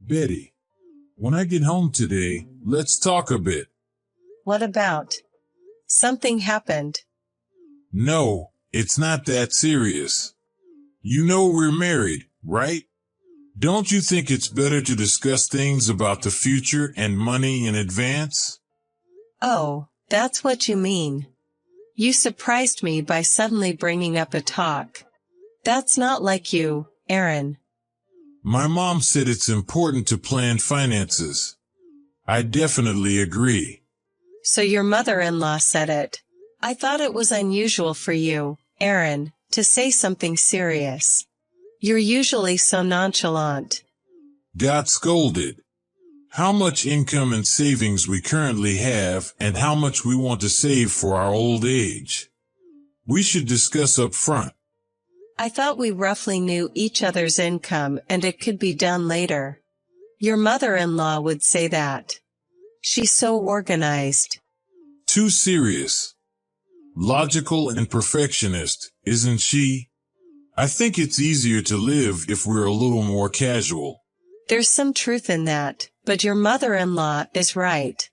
Betty, when I get home today, let's talk a bit. What about? Something happened. No, it's not that serious. You know we're married, right? Don't you think it's better to discuss things about the future and money in advance? Oh, that's what you mean. You surprised me by suddenly bringing up a talk. That's not like you, Aaron. My mom said it's important to plan finances. I definitely agree. So your mother-in-law said it. I thought it was unusual for you, Aaron, to say something serious. You're usually so nonchalant. Got scolded. How much income and savings we currently have and how much we want to save for our old age. We should discuss up front. I thought we roughly knew each other's income and it could be done later. Your mother-in-law would say that. She's so organized. Too serious. Logical and perfectionist, isn't she? I think it's easier to live if we're a little more casual. There's some truth in that, but your mother-in-law is right.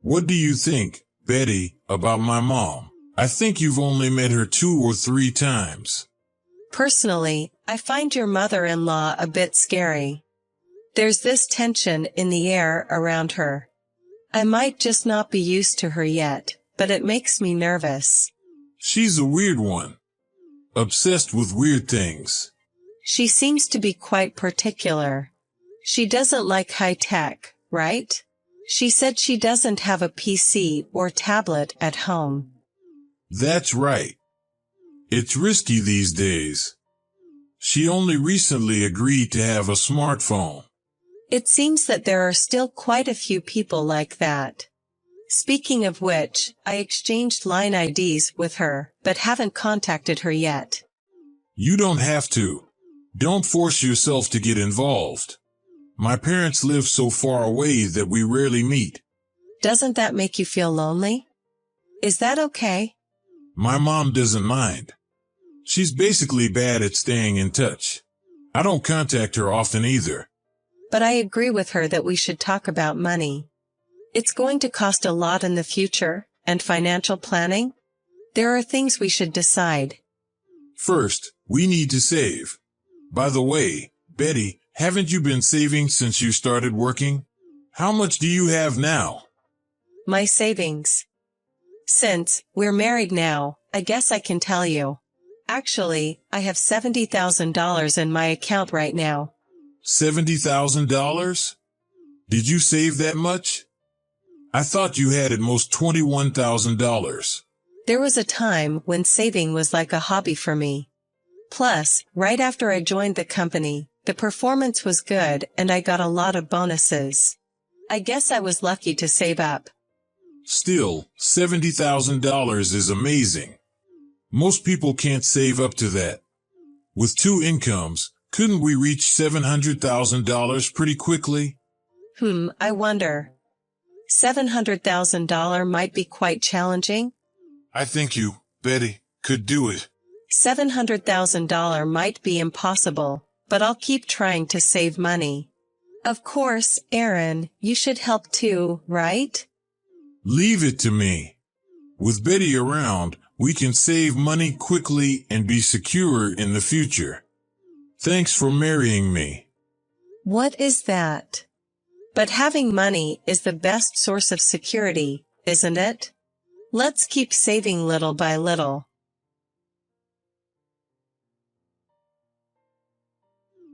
What do you think, Betty, about my mom? I think you've only met her 2 or 3 times. Personally, I find your mother-in-law a bit scary. There's this tension in the air around her. I might just not be used to her yet, but it makes me nervous. She's a weird one. Obsessed with weird things. She seems to be quite particular. She doesn't like high tech, right? She said she doesn't have a PC or tablet at home. That's right. It's risky these days. She only recently agreed to have a smartphone. It seems that there are still quite a few people like that. Speaking of which, I exchanged line IDs with her, but haven't contacted her yet. You don't have to. Don't force yourself to get involved. My parents live so far away that we rarely meet. Doesn't that make you feel lonely? Is that okay? My mom doesn't mind. She's basically bad at staying in touch. I don't contact her often either. But I agree with her that we should talk about money. It's going to cost a lot in the future, and financial planning. There are things we should decide. First, we need to save. By the way, Betty, haven't you been saving since you started working? How much do you have now? My savings. Since we're married now, I guess I can tell you. Actually, I have $70,000 in my account right now. $70,000? Did you save that much? I thought you had at most $21,000. There was a time when saving was like a hobby for me. Plus, right after I joined the company, the performance was good and I got a lot of bonuses. I guess I was lucky to save up. Still, $70,000 is amazing. Most people can't save up to that. With 2 incomes, couldn't we reach $700,000 pretty quickly? I wonder. $700,000 might be quite challenging. I think you, Betty, could do it. $700,000 might be impossible, but I'll keep trying to save money. Of course, Aaron, you should help too, right? Leave it to me. With Betty around, we can save money quickly and be secure in the future. Thanks for marrying me. What is that? But having money is the best source of security, isn't it? Let's keep saving little by little.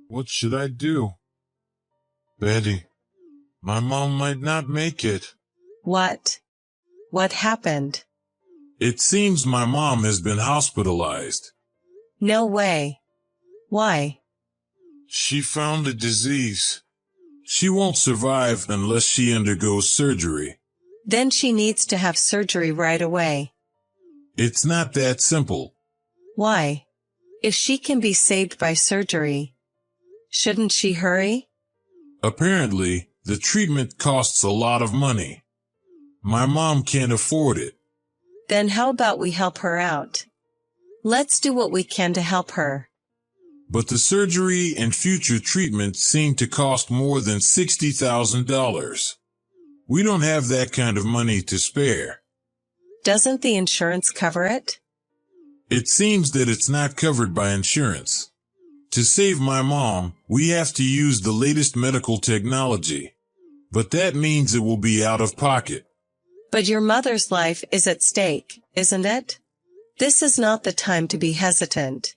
What should I do? Betty, my mom might not make it. What? What happened? It seems my mom has been hospitalized. No way. Why? She found a disease. She won't survive unless she undergoes surgery. Then she needs to have surgery right away. It's not that simple. Why? If she can be saved by surgery, shouldn't she hurry? Apparently, the treatment costs a lot of money. My mom can't afford it. Then how about we help her out? Let's do what we can to help her. But the surgery and future treatment seem to cost more than $60,000. We don't have that kind of money to spare. Doesn't the insurance cover it? It seems that it's not covered by insurance. To save my mom, we have to use the latest medical technology. But that means it will be out of pocket. But your mother's life is at stake, isn't it? This is not the time to be hesitant.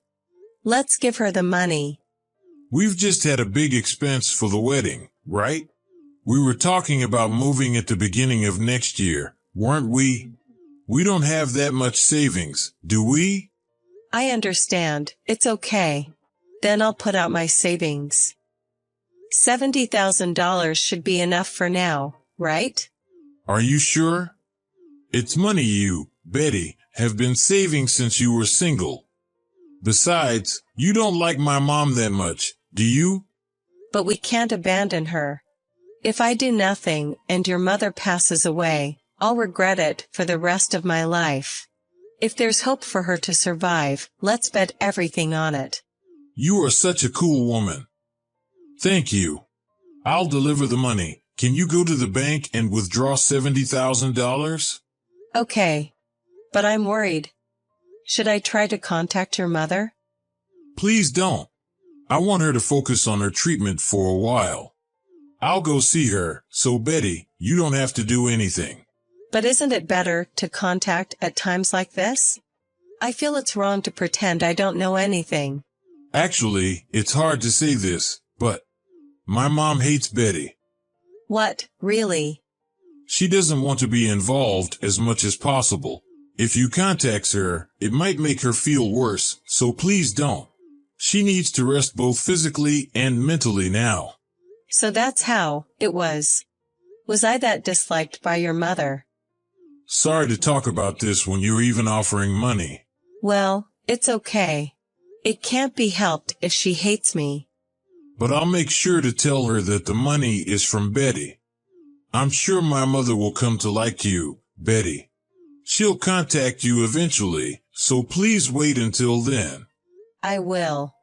Let's give her the money. We've just had a big expense for the wedding, right? We were talking about moving at the beginning of next year, weren't we? We don't have that much savings, do we? I understand. It's okay. Then I'll put out my savings. $70,000 should be enough for now, right? Are you sure? It's money you, Betty, have been saving since you were single. Besides, you don't like my mom that much, do you? But we can't abandon her. If I do nothing and your mother passes away, I'll regret it for the rest of my life. If there's hope for her to survive, let's bet everything on it. You are such a cool woman. Thank you. I'll deliver the money. Can you go to the bank and withdraw $70,000? Okay. But I'm worried. Should I try to contact your mother? Please don't. I want her to focus on her treatment for a while. I'll go see her, so Betty, you don't have to do anything. But isn't it better to contact at times like this? I feel it's wrong to pretend I don't know anything. Actually, it's hard to say this, but my mom hates Betty. What, really? She doesn't want to be involved as much as possible. If you contact her, it might make her feel worse, so please don't. She needs to rest both physically and mentally now. So that's how it was. Was I that disliked by your mother? Sorry to talk about this when you're even offering money. Well, it's okay. It can't be helped if she hates me. But I'll make sure to tell her that the money is from Betty. I'm sure my mother will come to like you, Betty. She'll contact you eventually, so please wait until then. I will.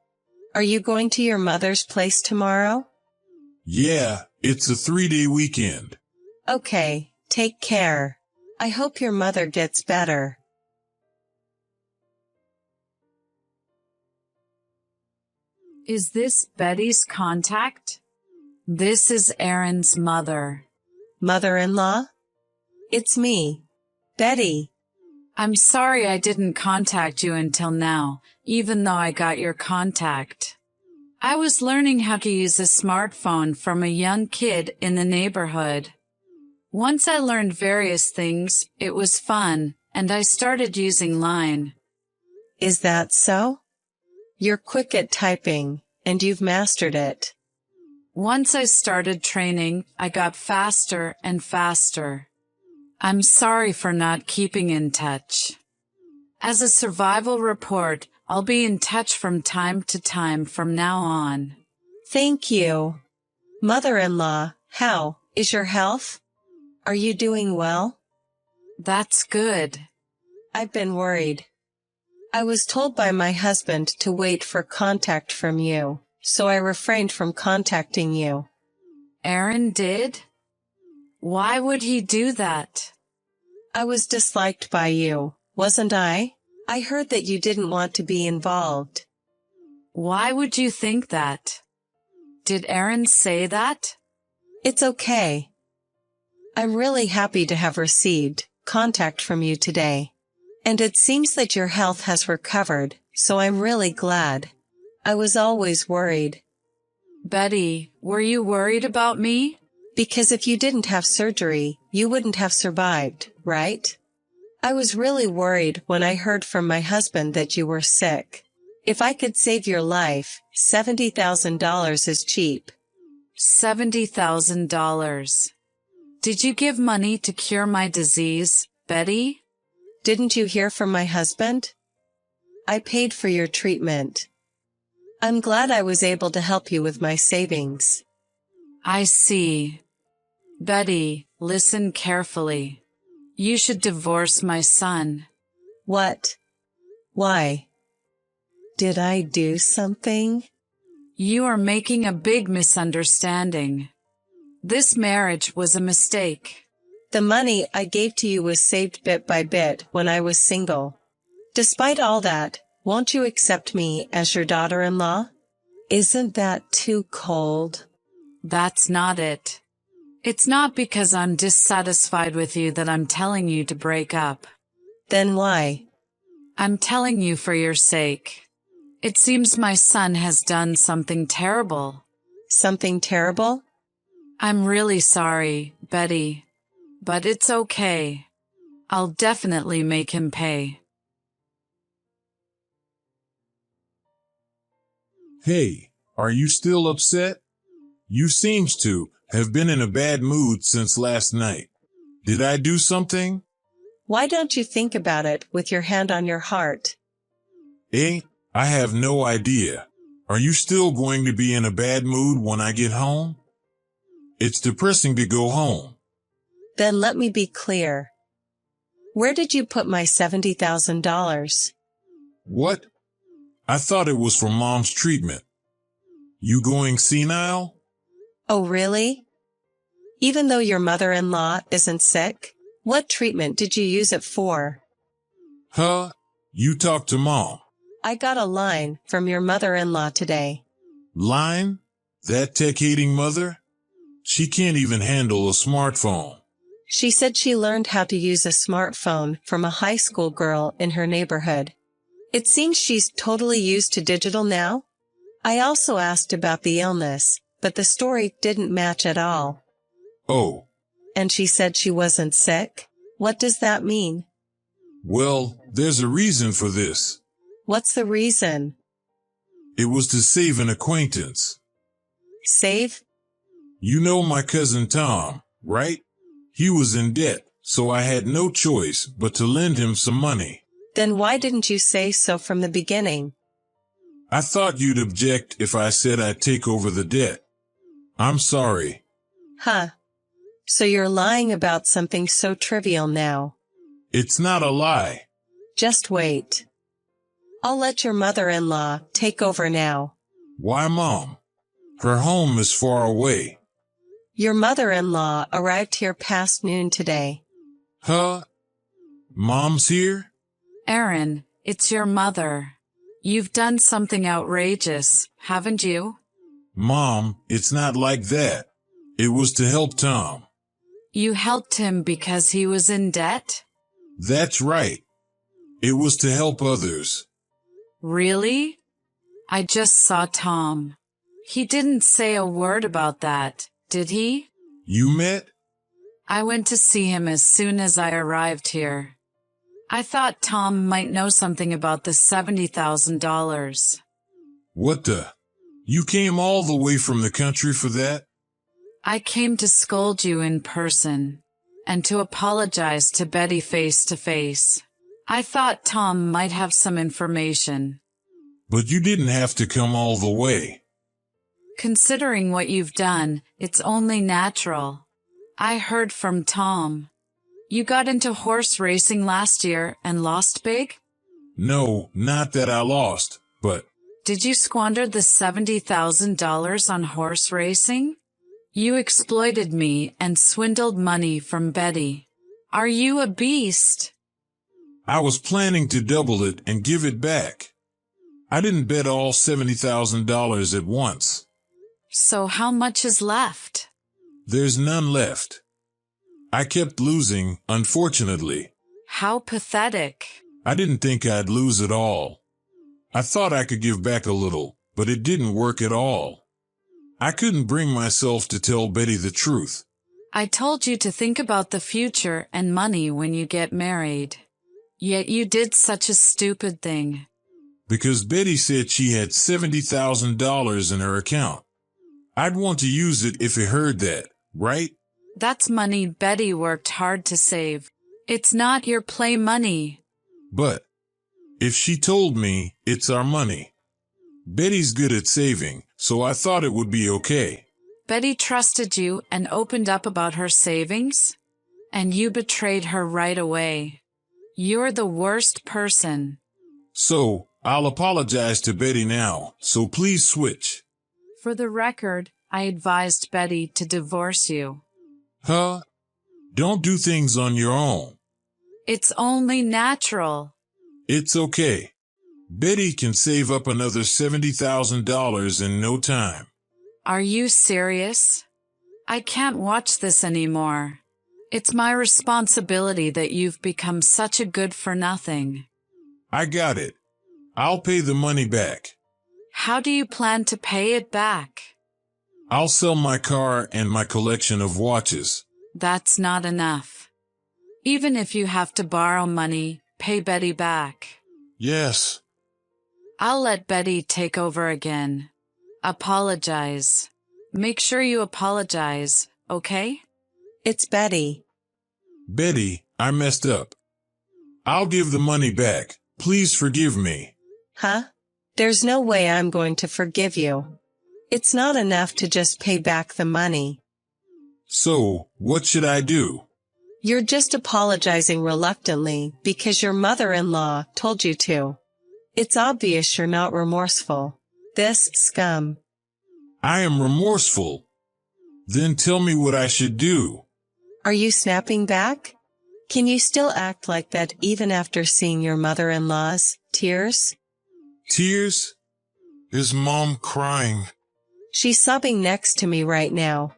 Are you going to your mother's place tomorrow? Yeah, it's a 3-day weekend. Okay, take care. I hope your mother gets better. Is this Betty's contact? This is Aaron's mother. Mother-in-law? It's me, Betty. I'm sorry I didn't contact you until now, even though I got your contact. I was learning how to use a smartphone from a young kid in the neighborhood. Once I learned various things, it was fun, and I started using Line. Is that so? You're quick at typing, and you've mastered it. Once I started training, I got faster and faster. I'm sorry for not keeping in touch. As a survival report, I'll be in touch from time to time from now on. Thank you. Mother-in-law, how is your health? Are you doing well? That's good. I've been worried. I was told by my husband to wait for contact from you, so I refrained from contacting you. Aaron did? Why would he do that? I was disliked by you, wasn't I? I heard that you didn't want to be involved. Why would you think that? Did Aaron say that? It's okay. I'm really happy to have received contact from you today. And it seems that your health has recovered, so I'm really glad. I was always worried. Betty, were you worried about me? Because if you didn't have surgery, you wouldn't have survived, right? I was really worried when I heard from my husband that you were sick. If I could save your life, $70,000 is cheap. $70,000. Did you give money to cure my disease, Betty? Didn't you hear from my husband? I paid for your treatment. I'm glad I was able to help you with my savings. I see. Betty, listen carefully. You should divorce my son. What? Why? Did I do something? You are making a big misunderstanding. This marriage was a mistake. The money I gave to you was saved bit by bit when I was single. Despite all that, won't you accept me as your daughter-in-law? Isn't that too cold? That's not it. It's not because I'm dissatisfied with you that I'm telling you to break up. Then why? I'm telling you for your sake. It seems my son has done something terrible. Something terrible? I'm really sorry, Betty. But it's okay. I'll definitely make him pay. Hey, are you still upset? You seems to have been in a bad mood since last night. Did I do something? Why don't you think about it with your hand on your heart? I have no idea. Are you still going to be in a bad mood when I get home? It's depressing to go home. Then let me be clear. Where did you put my $70,000? What? I thought it was for Mom's treatment. You going senile? Oh, really? Even though your mother-in-law isn't sick? What treatment did you use it for? Huh? You talk to Mom. I got a line from your mother-in-law today. Line? That tech-hating mother? She can't even handle a smartphone. She said she learned how to use a smartphone from a high school girl in her neighborhood. It seems she's totally used to digital now. I also asked about the illness, but the story didn't match at all. Oh. And she said she wasn't sick? What does that mean? Well, there's a reason for this. What's the reason? It was to save an acquaintance. Save? You know my cousin Tom, right? He was in debt, so I had no choice but to lend him some money. Then why didn't you say so from the beginning? I thought you'd object if I said I'd take over the debt. I'm sorry. Huh. So you're lying about something so trivial now. It's not a lie. Just wait. I'll let your mother-in-law take over now. Why, Mom? Her home is far away. Your mother-in-law arrived here past noon today. Huh? Mom's here? Aaron, it's your mother. You've done something outrageous, haven't you? Mom, it's not like that. It was to help Tom. You helped him because he was in debt? That's right. It was to help others. Really? I just saw Tom. He didn't say a word about that, did he? You met? I went to see him as soon as I arrived here. I thought Tom might know something about the $70,000. What the? You came all the way from the country for that? I came to scold you in person, and to apologize to Betty face to face. I thought Tom might have some information. But you didn't have to come all the way. Considering what you've done, it's only natural. I heard from Tom. You got into horse racing last year and lost big? No, not that I lost, but... Did you squander the $70,000 on horse racing? You exploited me and swindled money from Betty. Are you a beast? I was planning to double it and give it back. I didn't bet all $70,000 at once. So how much is left? There's none left. I kept losing, unfortunately. How pathetic. I didn't think I'd lose it all. I thought I could give back a little, but it didn't work at all. I couldn't bring myself to tell Betty the truth. I told you to think about the future and money when you get married. Yet you did such a stupid thing. Because Betty said she had $70,000 in her account. I'd want to use it if he heard that, right? That's money Betty worked hard to save. It's not your play money. But if she told me it's our money, Betty's good at saving, so I thought it would be okay. Betty trusted you and opened up about her savings? And you betrayed her right away. You're the worst person. So, I'll apologize to Betty now, so please switch. For the record, I advised Betty to divorce you. Huh? Don't do things on your own. It's only natural. It's okay. Betty can save up another $70,000 in no time. Are you serious? I can't watch this anymore. It's my responsibility that you've become such a good-for-nothing. I got it. I'll pay the money back. How do you plan to pay it back? I'll sell my car and my collection of watches. That's not enough. Even if you have to borrow money, pay Betty back. Yes. I'll let Betty take over again. Apologize. Make sure you apologize, okay? It's Betty. Betty, I messed up. I'll give the money back. Please forgive me. Huh? There's no way I'm going to forgive you. It's not enough to just pay back the money. So, what should I do? You're just apologizing reluctantly because your mother-in-law told you to. It's obvious you're not remorseful. This scum. I am remorseful. Then tell me what I should do. Are you snapping back? Can you still act like that even after seeing your mother-in-law's tears? Tears? Is Mom crying? She's sobbing next to me right now.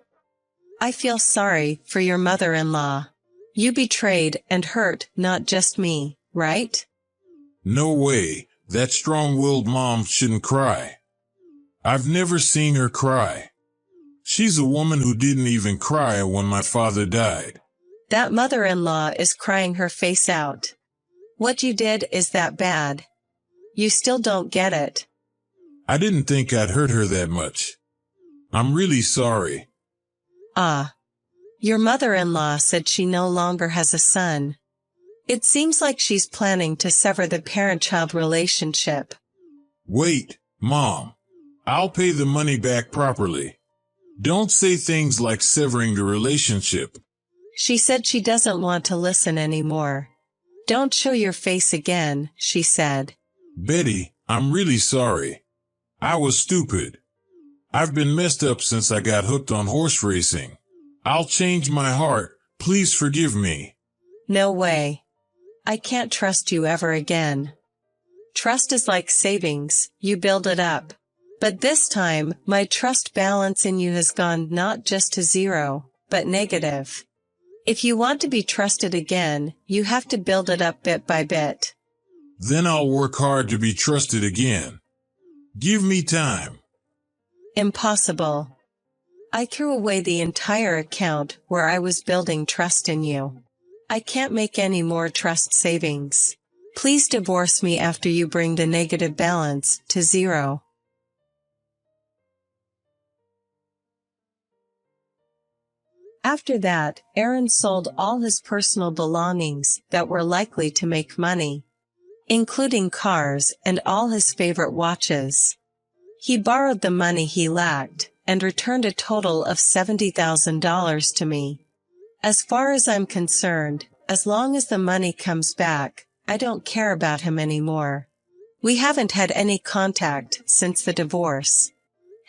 I feel sorry for your mother-in-law. You betrayed and hurt not just me, right? No way. That strong-willed mom shouldn't cry. I've never seen her cry. She's a woman who didn't even cry when my father died. That mother-in-law is crying her face out. What you did is that bad. You still don't get it. I didn't think I'd hurt her that much. I'm really sorry. Your mother-in-law said she no longer has a son. It seems like she's planning to sever the parent-child relationship. Wait, Mom. I'll pay the money back properly. Don't say things like severing the relationship. She said she doesn't want to listen anymore. Don't show your face again, she said. Betty, I'm really sorry. I was stupid. I've been messed up since I got hooked on horse racing. I'll change my heart. Please forgive me. No way. I can't trust you ever again. Trust is like savings, you build it up. But this time, my trust balance in you has gone not just to zero, but negative. If you want to be trusted again, you have to build it up bit by bit. Then I'll work hard to be trusted again. Give me time. Impossible. I threw away the entire account where I was building trust in you. I can't make any more trust savings. Please divorce me after you bring the negative balance to zero. After that, Aaron sold all his personal belongings that were likely to make money, including cars and all his favorite watches. He borrowed the money he lacked and returned a total of $70,000 to me. As far as I'm concerned, as long as the money comes back, I don't care about him anymore. We haven't had any contact since the divorce.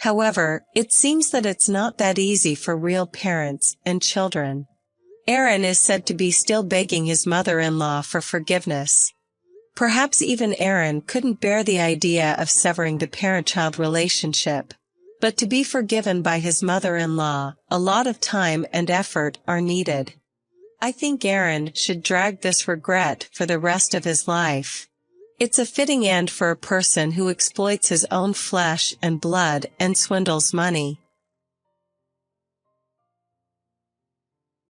However, it seems that it's not that easy for real parents and children. Aaron is said to be still begging his mother-in-law for forgiveness. Perhaps even Aaron couldn't bear the idea of severing the parent-child relationship. But to be forgiven by his mother-in-law, a lot of time and effort are needed. I think Aaron should drag this regret for the rest of his life. It's a fitting end for a person who exploits his own flesh and blood and swindles money.